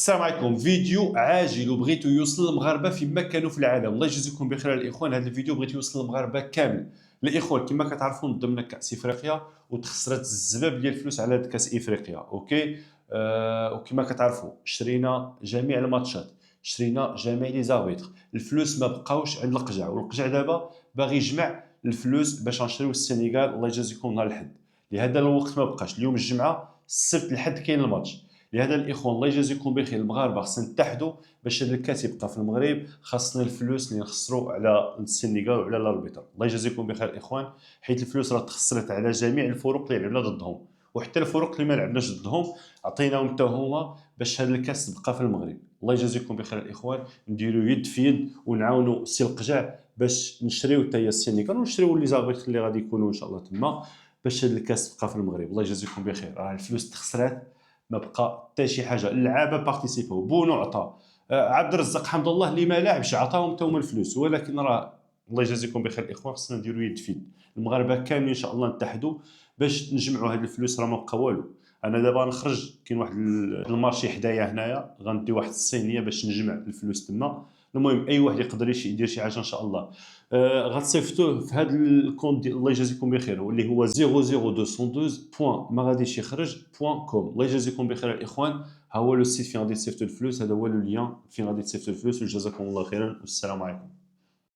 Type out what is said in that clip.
السلام عليكم. فيديو عاجل وبغيتو يوصل للمغاربه فيما كانوا في العالم. الله يجازيكم بخير الاخوان. هذا الفيديو بغيت يوصل للمغاربه كامل. الاخوان كما كتعرفوا ضمن كاس افريقيا وتخسرت الزباب ديال الفلوس على هاد كاس افريقيا. اوكي. وكما كتعرفوا شرينا جميع الماتشات، شرينا جميع لي زابيتر، الفلوس ما بقاوش عند القجع، والقجع دابا باغي يجمع الفلوس باش نشريو السنغال. الله يجازيكم نهار الحد، لهذا الوقت ما بقاش. اليوم الجمعه، السبت الحد كاين الماتش. لهذا الاخوان الله يجازيكم بخير، المغاربه خصنا نتحدوا باش هذا الكاس يبقى في المغرب. خاصنا الفلوس اللي نخسروا على السنغال وعلى الاربيتر. الله يجازيكم بخير الاخوان، حيت الفلوس راه تخسرت على جميع الفرق اللي لعبنا ضدهم، وحتى الفرق اللي ما لعبناش ضدهم عطيناهم حتى هما باش هذا الكاس يبقى في المغرب. الله يجازيكم بخير الاخوان، نديروا يد في يد ونعاونوا السي القجع باش نشريو حتى هي السنغال ونشريو لي زابيتر اللي غادي يكونوا ان شاء الله تما باش هذا الكاس يبقى في المغرب. الله يجازيكم بخير. راه الفلوس تخسرات، ما بقى حتى شي حاجه. اللعابه بارتيسيباو، بونو عطى، عبد الرزاق حمد الله اللي ما لعبش عطاهم حتى هما الفلوس. ولكن راه الله يجازيكم بخير الاخوان، خصنا نديروا يد في يد، المغاربه كاملين ان شاء الله نتحدوا باش نجمعوا هذه الفلوس. راه ما بقى والو. انا دابا نخرج، كاين واحد المارشي حدايا هنايا، غندي واحد الصينيه باش نجمع الفلوس تما. المهم اي واحد يقدر يدير شي حاجه ان شاء الله. غتصيفطوه في هذا الكونت ديال الله يجازيكم بخير، واللي هو 00212.ما غاديش يخرج .com. الله يجازيكم بخير الاخوان. ها هو لو سيت فين غادي تصيفطوا الفلوس، هذا هو لو ليان فين غادي تصيفطوا الفلوس. وجزاكم الله خيرا والسلام عليكم.